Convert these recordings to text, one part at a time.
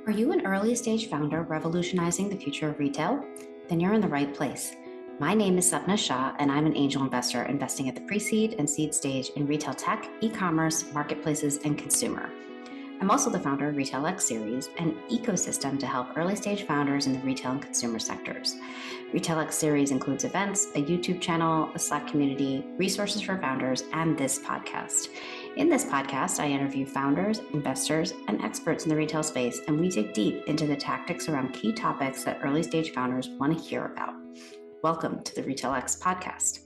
Are you an early stage founder revolutionizing the future of retail? Then you're in the right place. My name is Shah, and I'm an angel investor investing at the pre-seed and seed stage in retail tech, e-commerce, marketplaces, and consumer. I'm also the founder of Retail X Series, an ecosystem to help early stage founders in the retail and consumer sectors. Retail X Series includes events, a YouTube channel, a Slack community, resources for founders, and this podcast. In this podcast, I interview founders, investors, and experts in the retail space, and we dig deep into the tactics around key topics that early stage founders want to hear about. Welcome to the Retail X podcast.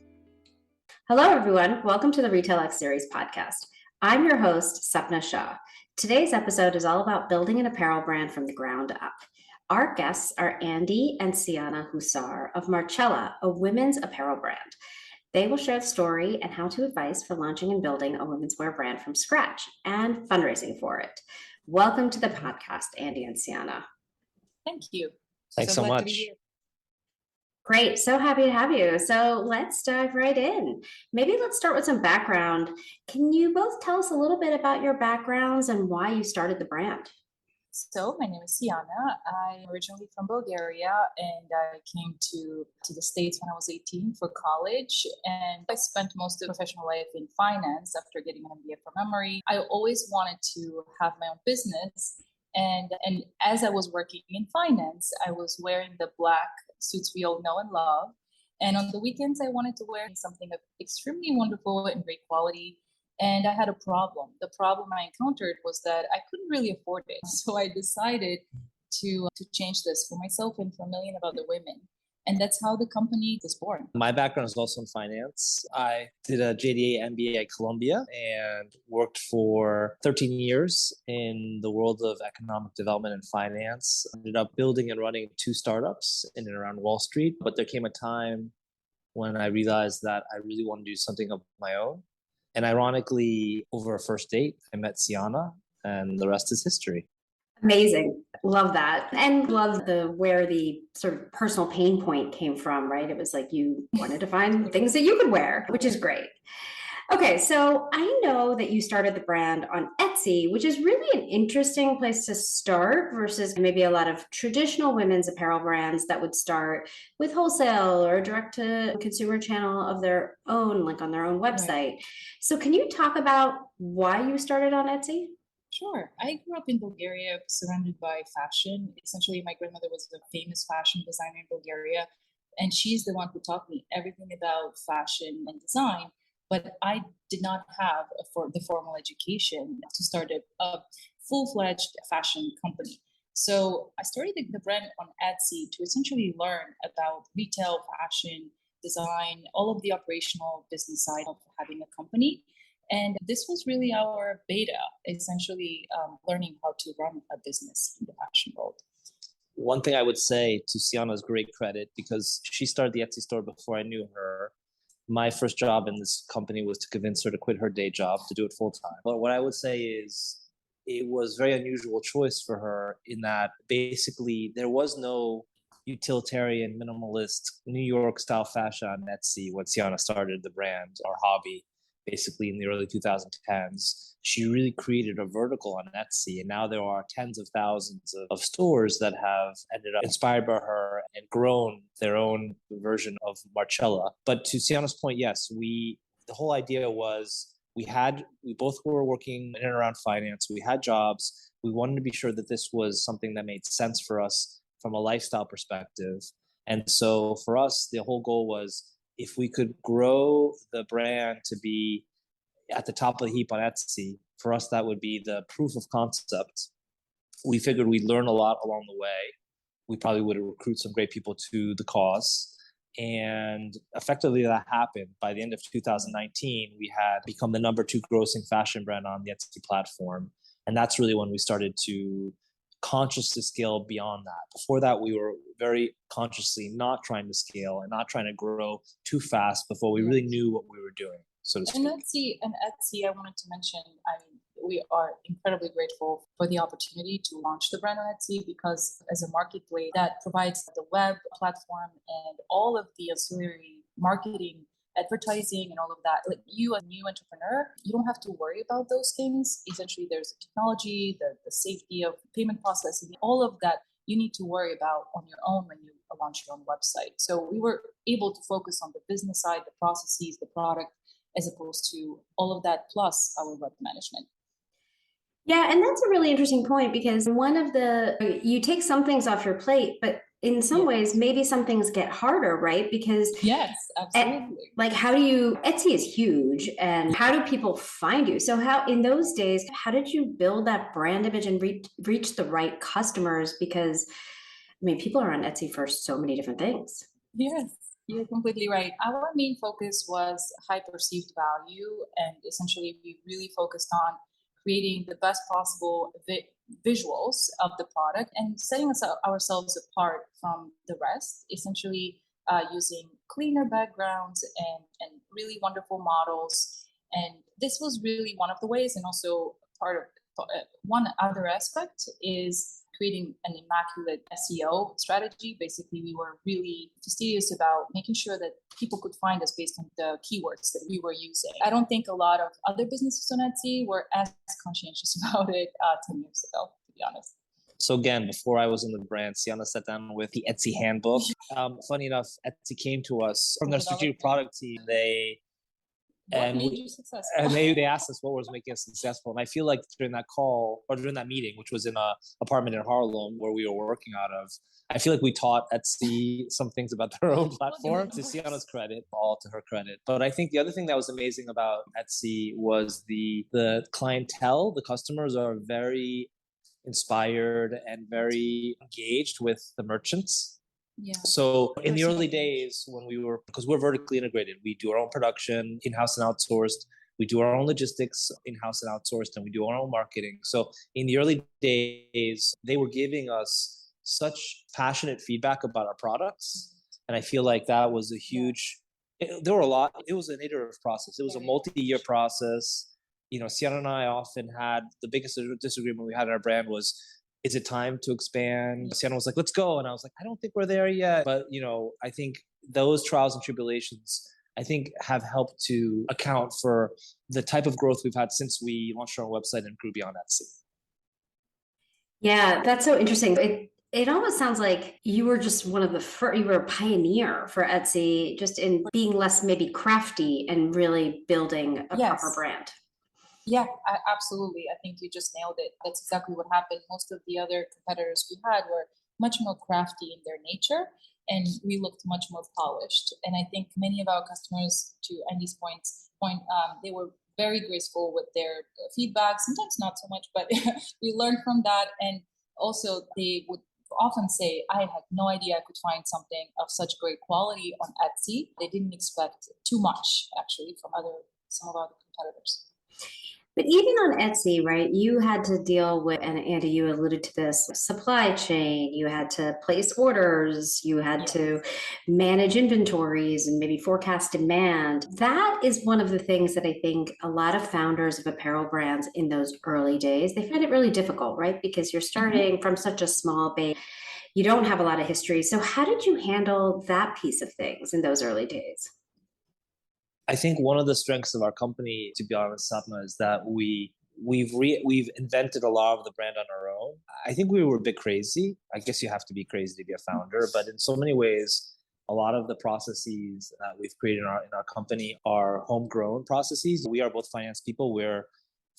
Hello, everyone. Welcome to the Retail X Series podcast. I'm your host, Shah. Today's episode is all about building an apparel brand from the ground up. Our guests are Andy and Siyana Huszar of Marcella, a women's apparel brand. They will share the story and how-to advice for launching and building a women's wear brand from scratch and fundraising for it. Welcome to the podcast, Andy and Siyana. Thank you. Thanks so much. Great. So happy to have you. So let's dive right in. Maybe let's start with some background. Can you both tell us a little bit about your backgrounds and why you started the brand? So my name is Siyana. I'm originally from Bulgaria, and I came to the States when I was 18 for college. And I spent most of professional life in finance after getting an MBA from Emory. I always wanted to have my own business. And as I was working in finance, I was wearing the black suits we all know and love. And on the weekends, I wanted to wear something extremely wonderful and great quality. And I had a problem. The problem I encountered was that I couldn't really afford it. So I decided to change this for myself and for a million of other women. And that's how the company was born. My background is also in finance. I did a JDA MBA at Columbia and worked for 13 years in the world of economic development and finance. Ended up building and running 2 startups in and around Wall Street. But there came a time when I realized that I really want to do something of my own. And ironically, over a first date, I met Siyana, and the rest is history. Amazing. Love that. And love where the sort of personal pain point came from, right? It was like you wanted to find things that you could wear, which is great. Okay, so I know that you started the brand on Etsy, which is really an interesting place to start versus maybe a lot of traditional women's apparel brands that would start with wholesale or direct to consumer channel of their own, like on their own website. Right. So can you talk about why you started on Etsy? Sure. I grew up in Bulgaria surrounded by fashion. Essentially, my grandmother was a famous fashion designer in Bulgaria, and she's the one who taught me everything about fashion and design. But I did not have the formal education to start a full-fledged fashion company. So I started the brand on Etsy to essentially learn about retail, fashion, design, all of the operational business side of having a company. And this was really our beta, essentially learning how to run a business in the fashion world. One thing I would say to Siyana's great credit, because she started the Etsy store before I knew her. My first job in this company was to convince her to quit her day job to do it full time. But what I would say is it was a very unusual choice for her in that basically there was no utilitarian, minimalist, New York style fashion on Etsy when Siyana started the brand, our hobby. Basically in the early 2010s, she really created a vertical on Etsy. And now there are tens of thousands of stores that have ended up inspired by her and grown their own version of Marcella. But to Siyana's point, yes, the whole idea was we both were working in and around finance. We had jobs. We wanted to be sure that this was something that made sense for us from a lifestyle perspective. And so for us, the whole goal was, if we could grow the brand to be at the top of the heap on Etsy, for us, that would be the proof of concept. We figured we'd learn a lot along the way. We probably would recruit some great people to the cause. And effectively that happened. By the end of 2019, we had become the number 2 grossing fashion brand on the Etsy platform. And that's really when we started to consciously scale beyond that. Before that, we were very consciously not trying to scale and not trying to grow too fast before we really knew what we were doing, so to speak. And Etsy, I wanted to mention, we are incredibly grateful for the opportunity to launch the brand on Etsy, because as a marketplace that provides the web platform and all of the ancillary marketing advertising and all of that. Like you, a new entrepreneur, you don't have to worry about those things. Essentially, there's technology, the safety of payment processing, all of that you need to worry about on your own when you launch your own website. So we were able to focus on the business side, the processes, the product, as opposed to all of that plus our web management. Yeah, and that's a really interesting point because you take some things off your plate, but in some ways, maybe some things get harder, right? Because yes, absolutely. Etsy is huge, and how do people find you? So how, in those days, how did you build that brand image and reach the right customers? Because, I mean, people are on Etsy for so many different things. Yes, you're completely right. Our main focus was high perceived value, and essentially we really focused on creating the best possible visuals of the product and setting ourselves apart from the rest, essentially using cleaner backgrounds and really wonderful models. And this was really one of the ways, and also part of one other aspect is creating an immaculate SEO strategy. Basically, we were really fastidious about making sure that people could find us based on the keywords that we were using. I don't think a lot of other businesses on Etsy were as conscientious about it 10 years ago, to be honest. So again, before I was in the brand, Siyana sat down with the Etsy handbook. Funny enough, Etsy came to us from their strategic product team. What made you successful? And they asked us what was making us successful. And I feel like during that call or during that meeting, which was in an apartment in Harlem where we were working out of, I feel like we taught Etsy some things about their own platform. To Siyana's credit, all to her credit. But I think the other thing that was amazing about Etsy was the clientele. The customers are very inspired and very engaged with the merchants. Yeah. So in the early days when because we're vertically integrated, we do our own production in-house and outsourced. We do our own logistics in-house and outsourced, and we do our own marketing. So in the early days, they were giving us such passionate feedback about our products. And I feel like that was it was an iterative process. It was a multi-year process. Siyana and I often had the biggest disagreement we had in our brand was, is it time to expand? Siyana was like, let's go. And I was like, I don't think we're there yet. But, I think those trials and tribulations, have helped to account for the type of growth we've had since we launched our own website and grew beyond Etsy. Yeah, that's so interesting. It almost sounds like you were just one of the first, you were a pioneer for Etsy, just in being less maybe crafty and really building a proper brand. Yeah, absolutely. I think you just nailed it. That's exactly what happened. Most of the other competitors we had were much more crafty in their nature, and we looked much more polished. And I think many of our customers, to Andy's point, they were very graceful with their feedback. Sometimes not so much, but we learned from that. And also, they would often say, I had no idea I could find something of such great quality on Etsy. They didn't expect too much, actually, from some of our competitors. But even on Etsy, right, you had to deal with, and Andy, you alluded to this, supply chain, you had to place orders, you had to manage inventories and maybe forecast demand. That is one of the things that I think a lot of founders of apparel brands in those early days, they find it really difficult, right? Because you're starting from such a small base. You don't have a lot of history. So how did you handle that piece of things in those early days? I think one of the strengths of our company, to be honest, Sapna, is that we've invented a lot of the brand on our own. I think we were a bit crazy. I guess you have to be crazy to be a founder, but in so many ways, a lot of the processes that we've created in our company are homegrown processes. We are both finance people. We're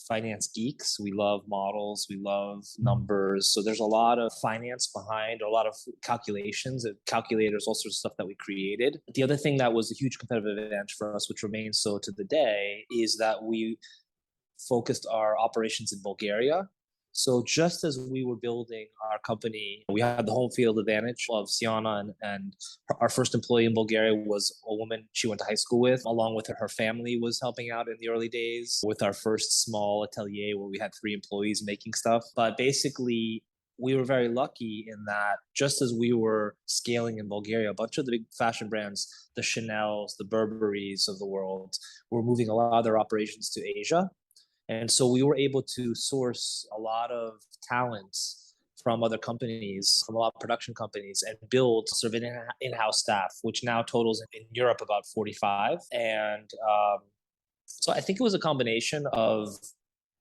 finance geeks. We love models. We love numbers. So there's a lot of finance behind, a lot of calculations, calculators, all sorts of stuff that we created. The other thing that was a huge competitive advantage for us, which remains so to the day, is that we focused our operations in Bulgaria. So just as we were building our company, we had the home field advantage of Siyana, and our first employee in Bulgaria was a woman she went to high school with. Along with her family was helping out in the early days with our first small atelier where we had 3 employees making stuff. But basically, we were very lucky in that just as we were scaling in Bulgaria, a bunch of the big fashion brands, the Chanels, the Burberrys of the world, were moving a lot of their operations to Asia. And so we were able to source a lot of talents from other companies, from a lot of production companies, and build sort of an in-house staff, which now totals in Europe about 45. And so I think it was a combination of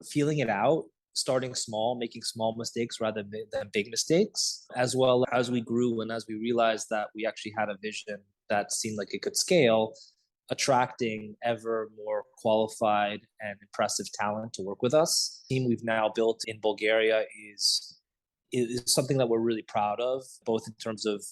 feeling it out, starting small, making small mistakes rather than big mistakes, as well as we grew and as we realized that we actually had a vision that seemed like it could scale, attracting ever more qualified and impressive talent to work with us. The team we've now built in Bulgaria is something that we're really proud of, both in terms of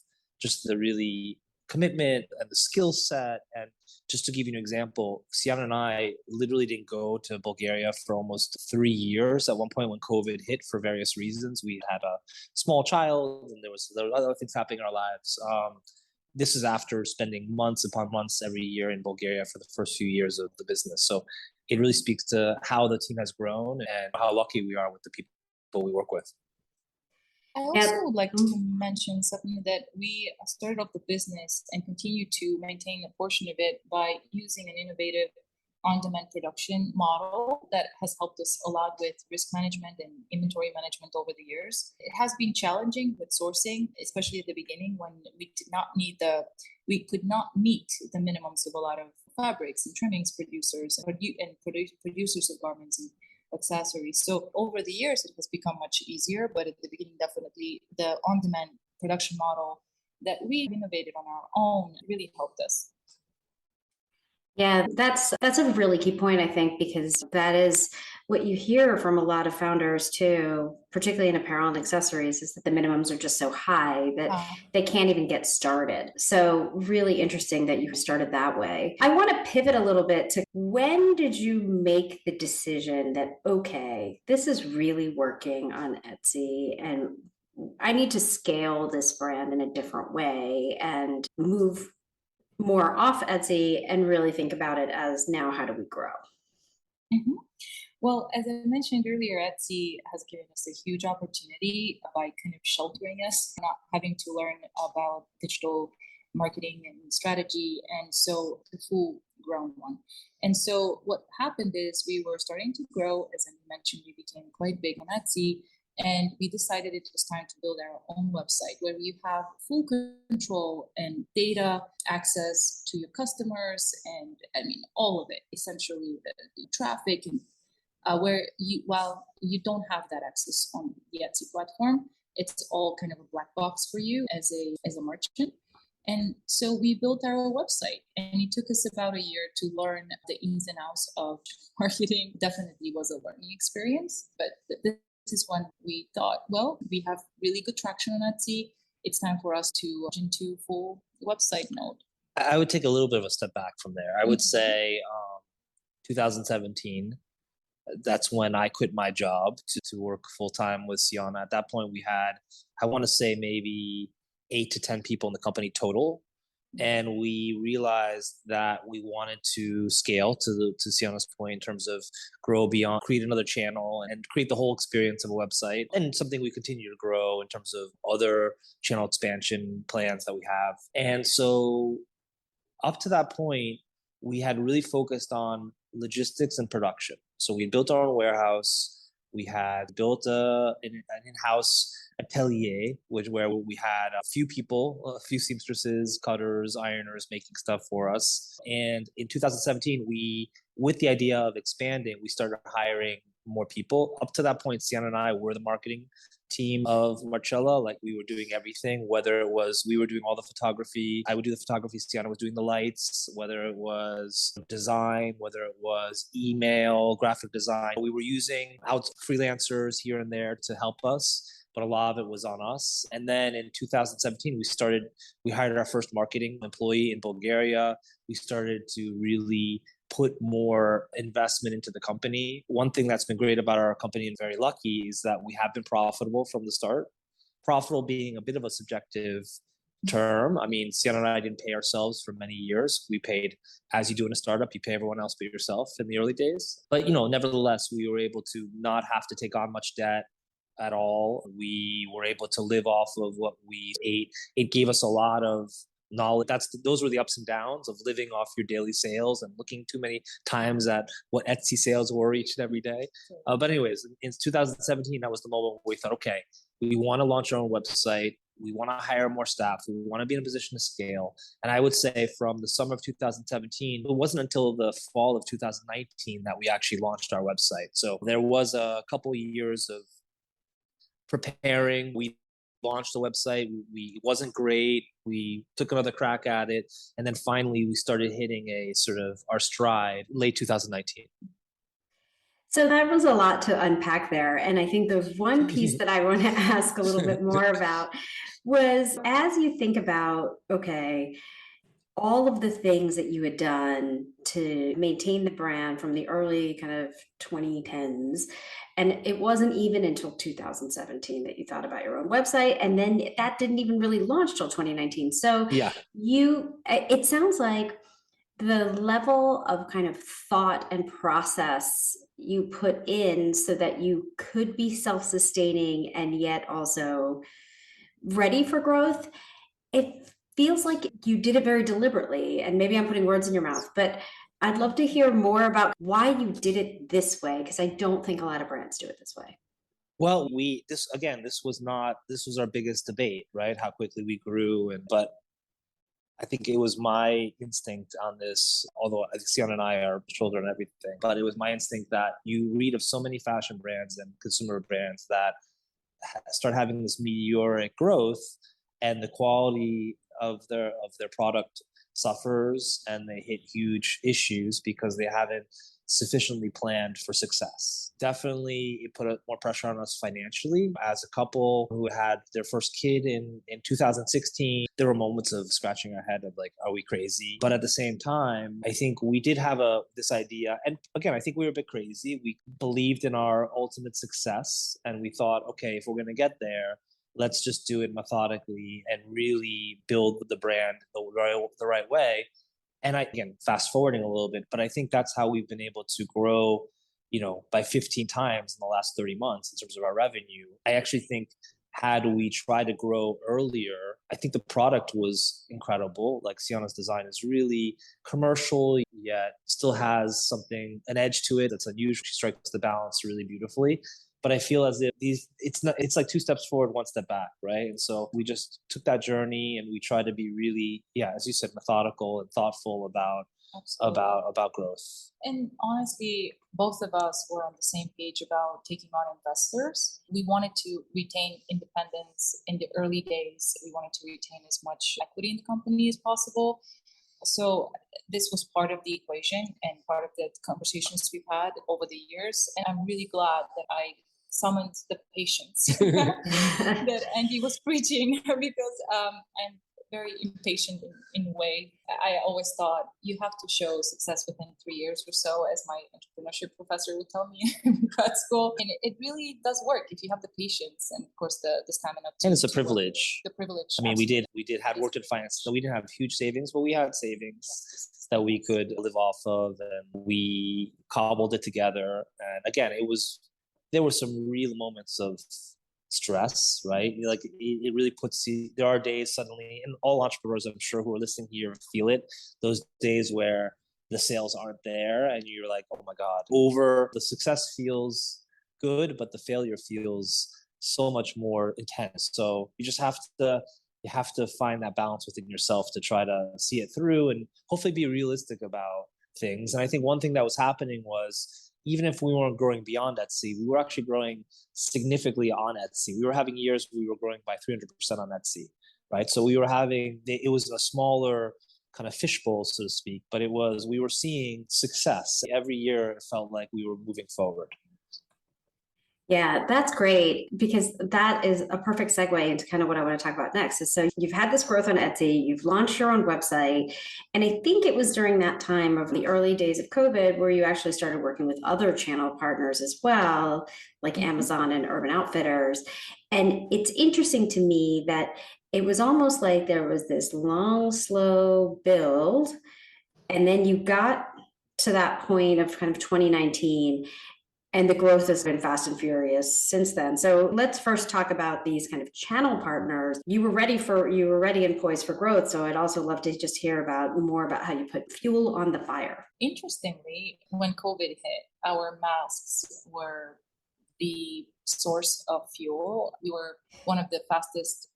just the really commitment and the skill set. And just to give you an example, Siyana and I literally didn't go to Bulgaria for almost 3 years. At one point when COVID hit for various reasons, we had a small child and there were other things happening in our lives. This is after spending months upon months every year in Bulgaria for the first few years of the business. So it really speaks to how the team has grown and how lucky we are with the people we work with. I also would like to mention something that we started off the business and continue to maintain a portion of it by using an innovative on-demand production model that has helped us a lot with risk management and inventory management over the years. It has been challenging with sourcing, especially at the beginning when we could not meet the minimums of a lot of fabrics and trimmings producers and producers of garments and accessories. So over the years, it has become much easier, but at the beginning, definitely the on-demand production model that we innovated on our own really helped us. Yeah, that's a really key point, I think, because that is what you hear from a lot of founders too, particularly in apparel and accessories, is that the minimums are just so high that they can't even get started. So really interesting that you started that way. I want to pivot a little bit to when did you make the decision that, okay, this is really working on Etsy and I need to scale this brand in a different way and move more off Etsy and really think about it as now, how do we grow? Mm-hmm. Well, as I mentioned earlier, Etsy has given us a huge opportunity by kind of sheltering us, not having to learn about digital marketing and strategy, and so the full grown one. And so what happened is we were starting to grow. As I mentioned, we became quite big on Etsy. And we decided it was time to build our own website where you have full control and data access to your customers and all of it, essentially the traffic and while you don't have that access on the Etsy platform, it's all kind of a black box for you as a merchant. And so we built our website and it took us about a year to learn the ins and outs of marketing. Definitely was a learning experience, but this is when we thought, well, we have really good traction on Etsy. It's time for us to launch into full website mode. I would take a little bit of a step back from there. I would say 2017, that's when I quit my job to work full-time with Siyana. At that point, we had, I want to say maybe 8 to 10 people in the company total. And we realized that we wanted to scale to Siyana's point in terms of grow beyond, create another channel and create the whole experience of a website, and something we continue to grow in terms of other channel expansion plans that we have. And so up to that point, we had really focused on logistics and production. So we built our own warehouse. We had built an in-house atelier, where we had a few people, a few seamstresses, cutters, ironers making stuff for us. And in 2017, with the idea of expanding, we started hiring more people. Up to that point, Siyana and I were the marketing team of Marcella. Like, we were doing everything, whether it was we were doing all the photography, I would do the photography, Siyana was doing the lights, whether it was design, whether it was email, graphic design. We were using freelancers here and there to help us, but a lot of it was on us. And then in 2017, we hired our first marketing employee in Bulgaria. We started to really put more investment into the company. One thing that's been great about our company and very lucky is that we have been profitable from the start. Profitable being a bit of a subjective term. I mean, Siyana and I didn't pay ourselves for many years. We paid, as you do in a startup, you pay everyone else but yourself in the early days. But, nevertheless, we were able to not have to take on much debt at all. We were able to live off of what we ate. It gave us a lot of knowledge. Those were the ups and downs of living off your daily sales and looking too many times at what Etsy sales were each and every day. But anyways, in 2017, that was the moment where we thought, okay, We want to launch our own website. We want to hire more staff. We want to be in a position to scale. And I would say from the summer of 2017, it wasn't until the fall of 2019 that we actually launched our website. So there was a couple of years of preparing. We launched the website. It wasn't great. We took another crack at it. And then finally, we started hitting a sort of our stride late 2019. So that was a lot to unpack there. And I think the one piece that I want to ask a little bit more about was, as you think about, okay, all of the things that you had done to maintain the brand from the early kind of 2010s, and it wasn't even until 2017 that you thought about your own website, and then that didn't even really launch till 2019. So yeah, it sounds like the level of kind of thought and process you put in so that you could be self-sustaining and yet also ready for growth, it feels like you did it very deliberately. And maybe I'm putting words in your mouth, but I'd love to hear more about why you did it this way, because I don't think a lot of brands do it this way. well, this was our biggest debate, right? How quickly we grew, but I think it was my instinct on this, although Siyana and I are children and everything, but it was my instinct that you read of so many fashion brands and consumer brands that start having this meteoric growth, and the quality of their product suffers, and they hit huge issues because they haven't sufficiently planned for success. Definitely, it put more pressure on us financially. As a couple who had their first kid in 2016, there were moments of scratching our head of like, are we crazy? But at the same time, I think we did have this idea. And again, I think we were a bit crazy. We believed in our ultimate success, and we thought, okay, if we're going to get there, let's just do it methodically and really build the brand the right way. And again, fast forwarding a little bit, but I think that's how we've been able to grow, by 15 times in the last 30 months in terms of our revenue. I actually think had we tried to grow earlier, I think the product was incredible. Like Siyana's design is really commercial, yet still has an edge to it that's unusual. She strikes the balance really beautifully. But I feel as if it's like 2 steps forward, 1 step back, right? And so we just took that journey and we tried to be really, as you said, methodical and thoughtful about growth. And honestly, both of us were on the same page about taking on investors. We wanted to retain independence in the early days. We wanted to retain as much equity in the company as possible. So this was part of the equation and part of the conversations we've had over the years. And I'm really glad that I summoned the patience that Andy was preaching, because I'm very impatient in a way. I always thought you have to show success within 3 years or so, as my entrepreneurship professor would tell me in grad school. And it really does work if you have the patience and, of course, the stamina. And it's a privilege. The privilege. I mean, we had worked in finance, so we didn't have huge savings, but we had savings that we could live off of, and we cobbled it together. And again, there were some real moments of stress, right? Like it really puts you, there are days suddenly, and all entrepreneurs I'm sure who are listening here feel it, those days where the sales aren't there and you're like, oh my God, the success feels good, but the failure feels so much more intense. So you just have to find that balance within yourself to try to see it through and hopefully be realistic about things. And I think one thing that was happening was, even if we weren't growing beyond Etsy, we were actually growing significantly on Etsy. We were having years where we were growing by 300% on Etsy, right? So it was a smaller kind of fishbowl, so to speak, but we were seeing success. Every year it felt like we were moving forward. Yeah, that's great, because that is a perfect segue into kind of what I want to talk about next. So you've had this growth on Etsy, you've launched your own website, and I think it was during that time of the early days of COVID where you actually started working with other channel partners as well, like Amazon and Urban Outfitters. And it's interesting to me that it was almost like there was this long, slow build, and then you got to that point of kind of 2019. And the growth has been fast and furious since then. So let's first talk about these kind of channel partners. You were ready and poised for growth. So I'd also love to just hear more about how you put fuel on the fire. Interestingly, when COVID hit, our masks were the source of fuel. We were one of the fastest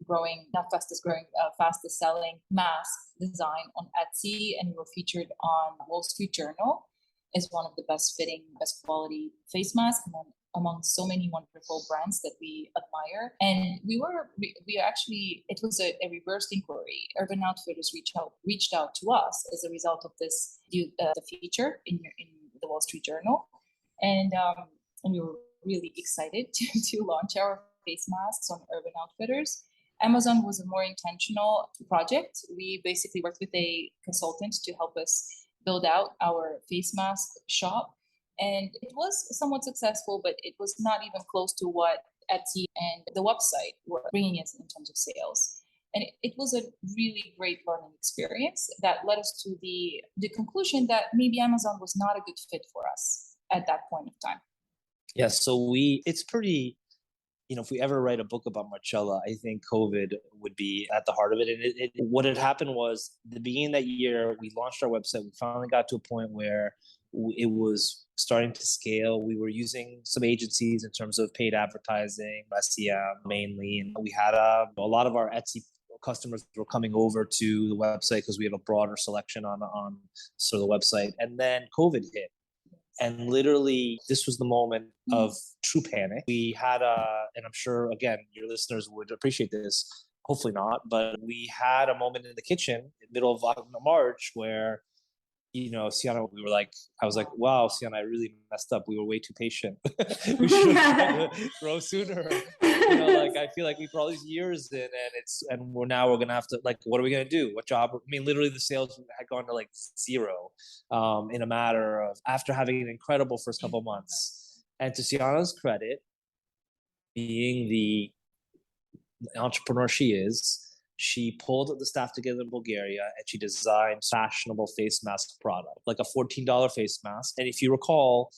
selling mask design on Etsy, and we were featured on Wall Street Journal as one of the best fitting, best quality face masks among so many wonderful brands that we admire. And it was a reverse inquiry. Urban Outfitters reached out to us as a result of this the feature in the Wall Street Journal, and we were really excited to launch our face masks on Urban Outfitters. Amazon was a more intentional project. We basically worked with a consultant to help us build out our face mask shop. And it was somewhat successful, but it was not even close to what Etsy and the website were bringing us in terms of sales. And it was a really great learning experience that led us to the conclusion that maybe Amazon was not a good fit for us at that point of time. Yeah, so it's pretty, if we ever write a book about Marcella, I think COVID would be at the heart of it. And what had happened was the beginning of that year, we launched our website. We finally got to a point where it was starting to scale. We were using some agencies in terms of paid advertising, SEM mainly. And we had a lot of our Etsy customers were coming over to the website because we have a broader selection on sort of the website. And then COVID hit. And literally, this was the moment of true panic. We had and I'm sure, again, your listeners would appreciate this, hopefully not, but we had a moment in the kitchen in the middle of March where, Siyana, I was like, wow, Siyana, I really messed up. We were way too patient. We should have grow sooner. I feel like we put all these years in and we're going to have to, what are we going to do? What job? I mean, literally the sales had gone to zero in a matter of after having an incredible first couple of months. And to Siyana's credit, being the entrepreneur she is, she pulled the staff together in Bulgaria and she designed fashionable face mask product, like a $14 face mask. And if you recall,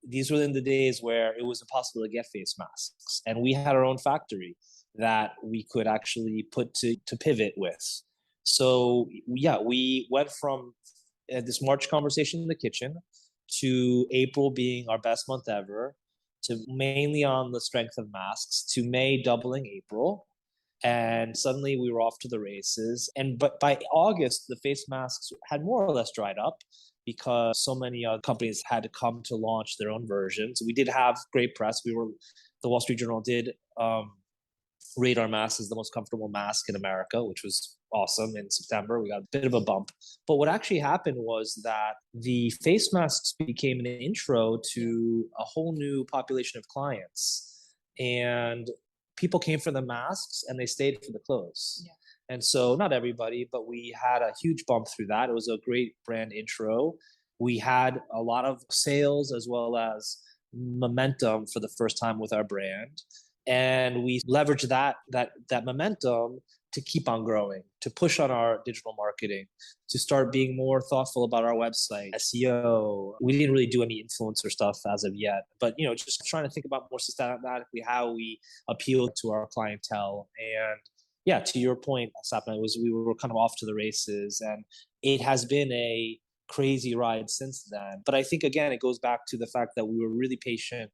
these were in the days where it was impossible to get face masks. And we had our own factory that we could actually put to pivot with. So yeah, we went from this March conversation in the kitchen to April being our best month ever, to mainly on the strength of masks, to May doubling April. And suddenly we were off to the races. But by August, the face masks had more or less dried up because so many companies had to come to launch their own versions. We did have great press. The Wall Street Journal did rate our mask as the most comfortable mask in America, which was awesome. In September, we got a bit of a bump. But what actually happened was that the face masks became an intro to a whole new population of clients. And people came for the masks and they stayed for the clothes. Yeah. And so not everybody, but we had a huge bump through that. It was a great brand intro. We had a lot of sales as well as momentum for the first time with our brand. And we leveraged that momentum to keep on growing, to push on our digital marketing, to start being more thoughtful about our website, SEO. We didn't really do any influencer stuff as of yet, but just trying to think about more systematically how we appeal to our clientele. And yeah, to your point, Sapna, we were kind of off to the races, and it has been a crazy ride since then. But I think again, it goes back to the fact that we were really patient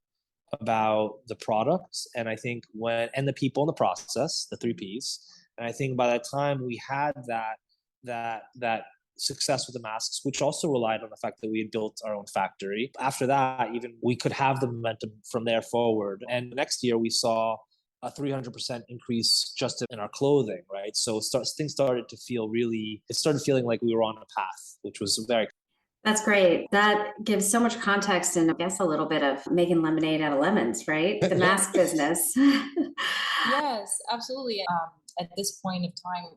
about the products, and I think and the people in the process, the 3 Ps. And I think by the time we had that success with the masks, which also relied on the fact that we had built our own factory, after that, even we could have the momentum from there forward. And next year we saw a 300% increase just in our clothing, right? So things started to feel it started feeling like we were on a path, which was very. That's great. That gives so much context and I guess a little bit of making lemonade out of lemons, right? The mask business. Yes, absolutely. At this point of time,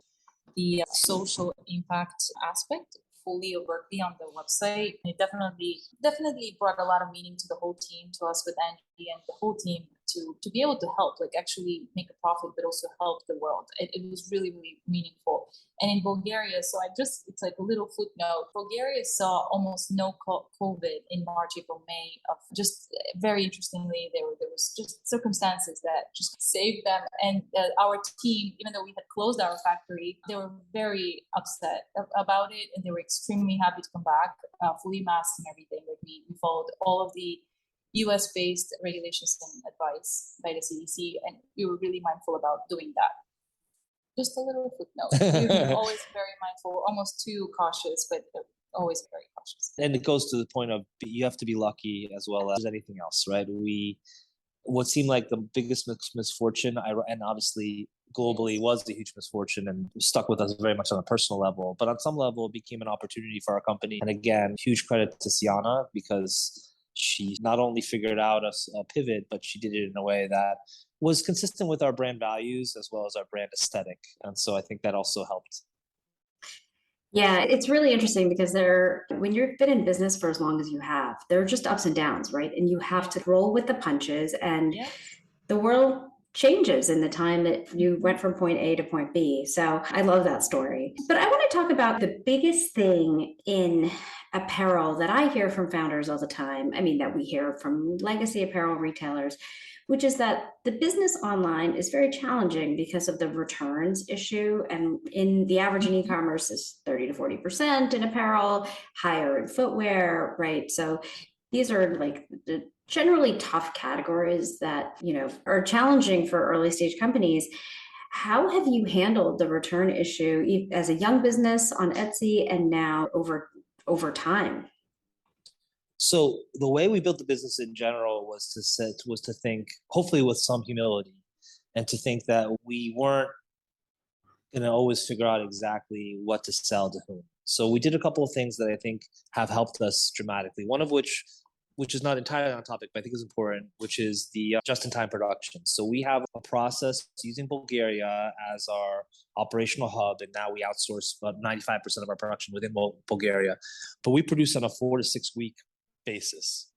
the social impact aspect fully overtly on the website. It definitely brought a lot of meaning to the whole team, to us with Andy and the whole team, to be able to help, actually make a profit, but also help the world. It was really, really meaningful. And in Bulgaria, it's like a little footnote. Bulgaria saw almost no COVID in March, April, May. Just very interestingly, there was just circumstances that just saved them. And our team, even though we had closed our factory, they were very upset about it, and they were extremely happy to come back, fully masked and everything. We followed all of the US-based regulations and advice by the CDC, and we were really mindful about doing that. Just a little footnote. We were always very mindful, almost too cautious, but always very cautious. And it goes to the point of you have to be lucky as well as anything else, right? What seemed like the biggest misfortune, and obviously globally was a huge misfortune and stuck with us very much on a personal level, but on some level it became an opportunity for our company. And again, huge credit to Siyana, because she not only figured out a pivot, but she did it in a way that was consistent with our brand values as well as our brand aesthetic. And so I think that also helped. Yeah, it's really interesting because when you've been in business for as long as you have, there are just ups and downs, right? And you have to roll with the punches, and the world changes in the time that you went from point A to point B. So I love that story. But I want to talk about the biggest thing in apparel that I hear from founders all the time. I mean, that we hear from legacy apparel retailers, which is that the business online is very challenging because of the returns issue. And in the average in e-commerce is 30 to 40% in apparel, higher in footwear, right? So these are like the generally tough categories that, are challenging for early stage companies. How have you handled the return issue as a young business on Etsy and now over time? So the way we built the business in general was to think, hopefully with some humility, and to think that we weren't going to always figure out exactly what to sell to whom. So we did a couple of things that I think have helped us dramatically. One of which is not entirely on topic, but I think is important, which is the just-in-time production. So we have a process using Bulgaria as our operational hub, and now we outsource about 95% of our production within Bulgaria. But we produce on a 4 to 6 week basis.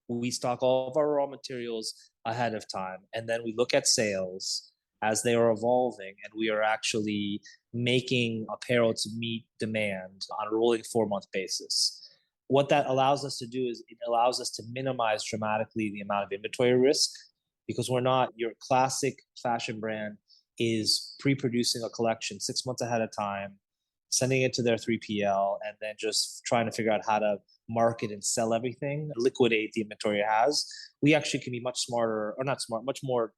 We stock all of our raw materials ahead of time, and then we look at sales as they are evolving, and we are actually making apparel to meet demand on a rolling 4-month basis. What that allows us to do is it allows us to minimize dramatically the amount of inventory risk, because we're not, your classic fashion brand is pre-producing a collection 6 months ahead of time, sending it to their 3PL, and then just trying to figure out how to market and sell everything, liquidate the inventory it has. We actually can be much smarter, or not smart, much more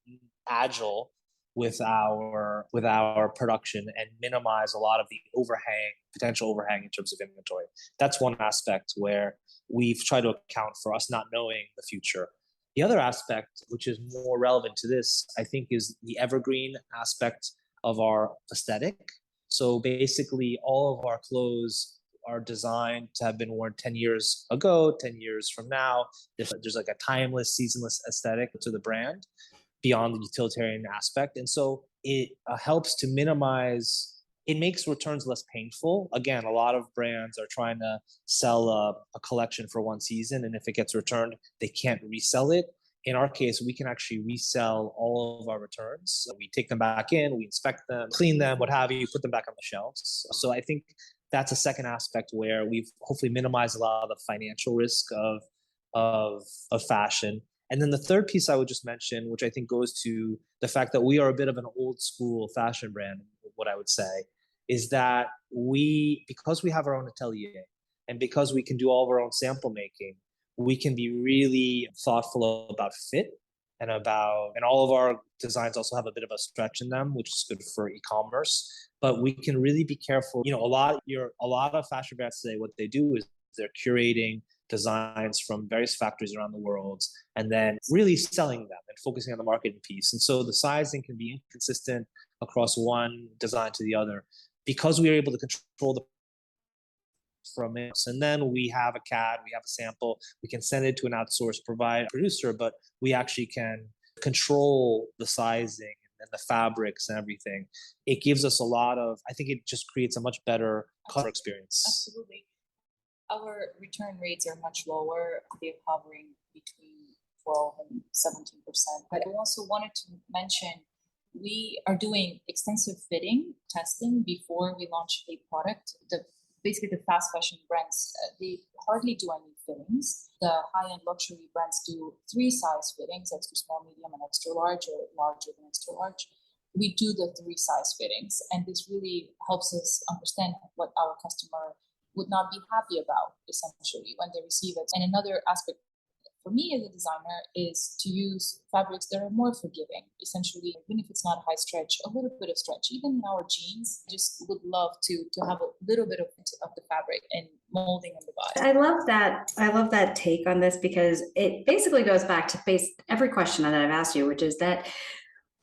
agile with our production and minimize a lot of the potential overhang in terms of inventory. That's one aspect where we've tried to account for us not knowing the future. The other aspect, which is more relevant to this, I think, is the evergreen aspect of our aesthetic. So basically, all of our clothes are designed to have been worn 10 years ago, 10 years from now. There's like a timeless, seasonless aesthetic to the brand beyond the utilitarian aspect. And so it helps to minimize, it makes returns less painful. Again, a lot of brands are trying to sell a collection for one season, and if it gets returned, they can't resell it. In our case, we can actually resell all of our returns. So we take them back in, we inspect them, clean them, what have you, put them back on the shelves. So I think that's a second aspect where we've hopefully minimized a lot of the financial risk of fashion. And then the third piece I would just mention, which I think goes to the fact that we are a bit of an old school fashion brand, what I would say, is that because we have our own atelier and because we can do all of our own sample making, we can be really thoughtful about fit and all of our designs also have a bit of a stretch in them, which is good for e-commerce. But we can really be careful. A lot of fashion brands today, what they do is they're curating designs from various factories around the world and then really selling them and focusing on the marketing piece. And so the sizing can be inconsistent across one design to the other. Because we are able to control the from it. And then we have a CAD, we have a sample, we can send it to an outsourced producer, but we actually can control the sizing and the fabrics and everything. It gives us I think it just creates a much better customer experience. Absolutely. Our return rates are much lower. They're hovering between 12 and 17%. But I also wanted to mention, we are doing extensive fitting testing before we launch a product. Basically, the fast fashion brands, they hardly do any fittings. The high-end luxury brands do 3 size fittings, extra small, medium, and extra large, or larger than extra large. We do the 3 size fittings, and this really helps us understand what our customer would not be happy about, essentially, when they receive it. And another aspect for me as a designer is to use fabrics that are more forgiving. Essentially, even if it's not high stretch, a little bit of stretch. Even in our jeans, just would love to have a little bit of the fabric and molding in the body. I love that. I love that take on this, because it basically goes back to every question that I've asked you, which is that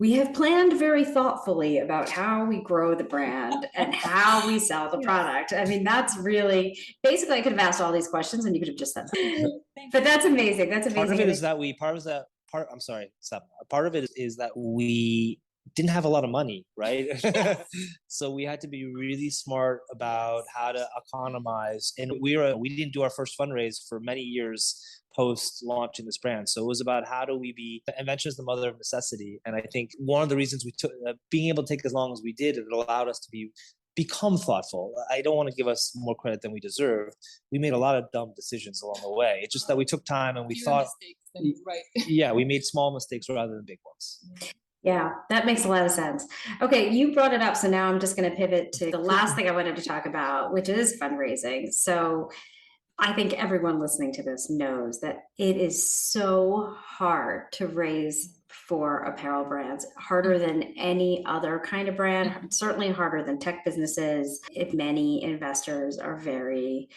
we have planned very thoughtfully about how we grow the brand and how we sell the product. I mean, that's really, basically, I could have asked all these questions and you could have just said that. But that's amazing. That's amazing. Part of it is that part of it is that we didn't have a lot of money, right? So we had to be really smart about how to economize. And we didn't do our first fundraise for many years post launching this brand. So it was about how do we be, invention is the mother of necessity. And I think one of the reasons we took, being able to take as long as we did, it allowed us to become thoughtful. I don't want to give us more credit than we deserve. We made a lot of dumb decisions along the way. It's just that we took time and we thought, right. Yeah, we made small mistakes rather than big ones. Yeah, that makes a lot of sense. Okay, you brought it up, so now I'm just going to pivot to the last thing I wanted to talk about, which is fundraising. So I think everyone listening to this knows that it is so hard to raise for apparel brands, harder than any other kind of brand, certainly harder than tech businesses. If many investors are very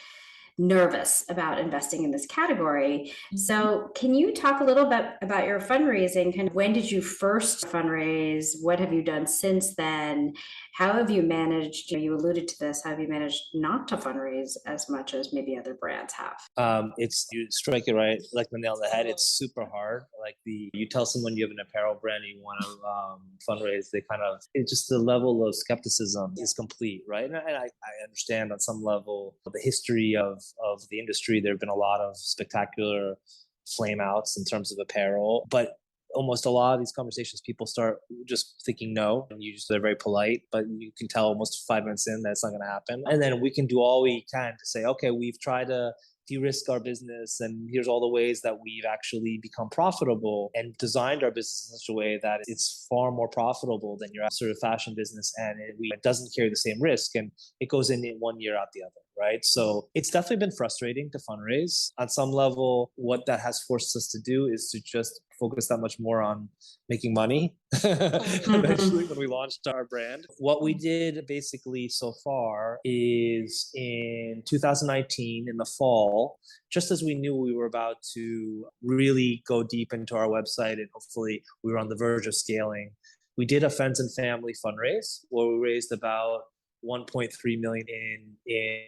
nervous about investing in this category. So can you talk a little bit about your fundraising? Kind of, when did you first fundraise? What have you done since then? How have you managed, you alluded to this, how have you managed not to fundraise as much as maybe other brands have? You strike it right, like the nail on the head. It's super hard. Like you tell someone you have an apparel brand and you want to fundraise, it's just the level of skepticism is complete, right? And I understand on some level the history of the industry. There have been a lot of spectacular flame outs in terms of apparel, but almost a lot of these conversations, people start just thinking no, and they're very polite, but you can tell almost 5 minutes in that it's not going to happen. And then we can do all we can to say, okay, we've tried to de-risk our business, and here's all the ways that we've actually become profitable and designed our business in such a way that it's far more profitable than your sort of fashion business, and it doesn't carry the same risk, and it goes in 1 year out the other, right? So it's definitely been frustrating to fundraise. On some level, what that has forced us to do is to just focus that much more on making money eventually when we launched our brand. What we did basically so far is in 2019 in the fall, just as we knew we were about to really go deep into our website and hopefully we were on the verge of scaling, we did a friends and family fundraise where we raised about 1.3 million in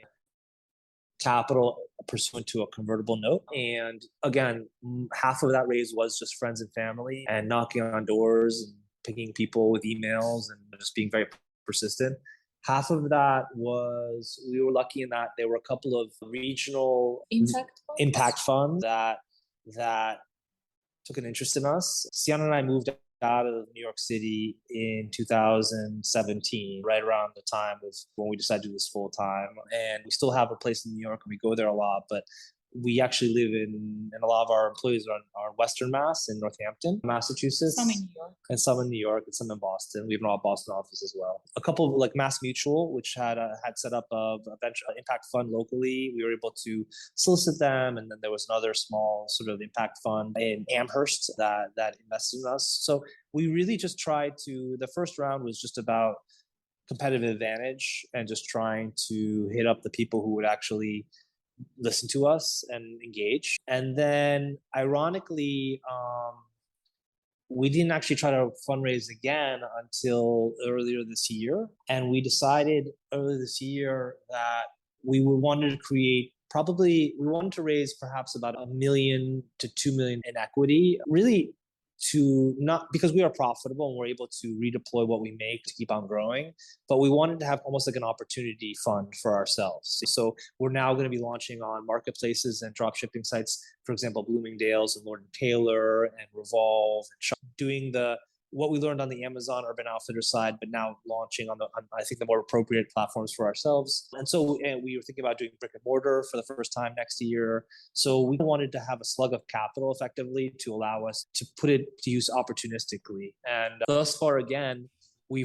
capital pursuant to a convertible note. And again, half of that raise was just friends and family and knocking on doors and picking people with emails and just being very persistent. Half of that was, we were lucky in that there were a couple of regional impact funds that took an interest in us. Siyana and I moved out of New York City in 2017, right around the time of when we decided to do this full time. And we still have a place in New York and we go there a lot, but we actually live and a lot of our employees are Western Mass in Northampton, Massachusetts. Some in New York. And some in New York and some in Boston. We have an Boston office as well. A couple of like Mass Mutual, which had set up a venture impact fund locally. We were able to solicit them. And then there was another small sort of impact fund in Amherst that invested in us. So we really just tried the first round was just about competitive advantage and just trying to hit up the people who would actually listen to us and engage. And then ironically, we didn't actually try to fundraise again until earlier this year. And we decided earlier this year that we wanted to raise perhaps about $1 million to $2 million in equity, really to not, because we are profitable and we're able to redeploy what we make to keep on growing, but we wanted to have almost like an opportunity fund for ourselves. So we're now going to be launching on marketplaces and drop shipping sites, for example, Bloomingdale's and Lord & Taylor and Revolve, and Shah, doing what we learned on the Amazon Urban Outfitters side, but now launching on I think the more appropriate platforms for ourselves. And so we were thinking about doing brick and mortar for the first time next year. So we wanted to have a slug of capital effectively to allow us to put it to use opportunistically. And thus far, again, we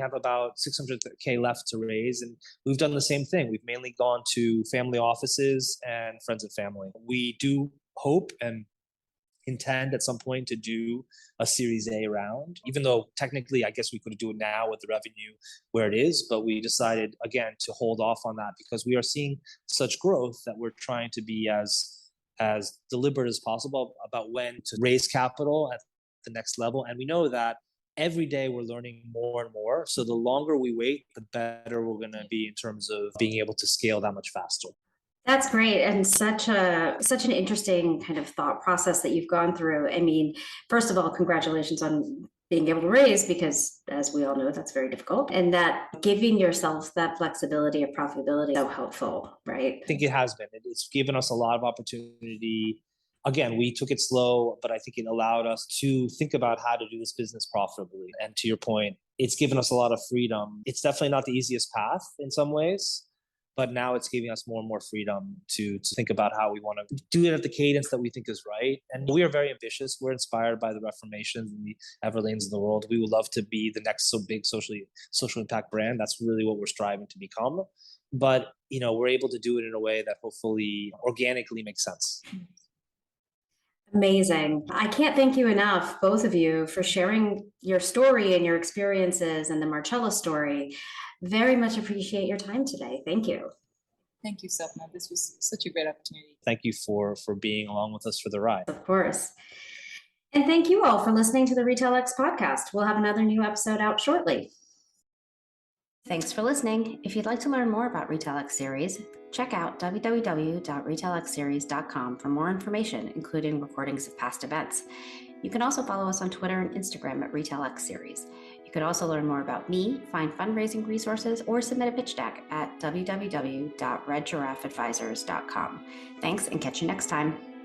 have about 600K left to raise, and we've done the same thing. We've mainly gone to family offices and friends and family. We do hope and intend at some point to do a Series A round, even though technically I guess we could do it now with the revenue where it is, but we decided again to hold off on that because we are seeing such growth that we're trying to be as deliberate as possible about when to raise capital at the next level. And we know that every day we're learning more and more. So the longer we wait, the better we're going to be in terms of being able to scale that much faster. That's great, and such an interesting kind of thought process that you've gone through. I mean, first of all, congratulations on being able to raise, because as we all know, that's very difficult. And that giving yourself that flexibility of profitability is so helpful, right? I think it has been. It's given us a lot of opportunity. Again, we took it slow, but I think it allowed us to think about how to do this business profitably. And to your point, it's given us a lot of freedom. It's definitely not the easiest path in some ways, but now it's giving us more and more freedom to think about how we want to do it at the cadence that we think is right. And we are very ambitious. We're inspired by the Reformations and the Everlanes of the world. We would love to be the next so big social impact brand. That's really what we're striving to become. But, we're able to do it in a way that hopefully organically makes sense. Amazing. I can't thank you enough, both of you, for sharing your story and your experiences and the Marcella story. Very much appreciate your time today. Thank you. Thank you, Sapna. This was such a great opportunity. Thank you for being along with us for the ride. Of course. And thank you all for listening to the Retail X podcast. We'll have another new episode out shortly. Thanks for listening. If you'd like to learn more about Retail X Series, check out www.retailxseries.com for more information, including recordings of past events. You can also follow us on Twitter and Instagram at Retail X Series. You could also learn more about me, find fundraising resources, or submit a pitch deck at www.redgiraffeadvisors.com. Thanks, and catch you next time.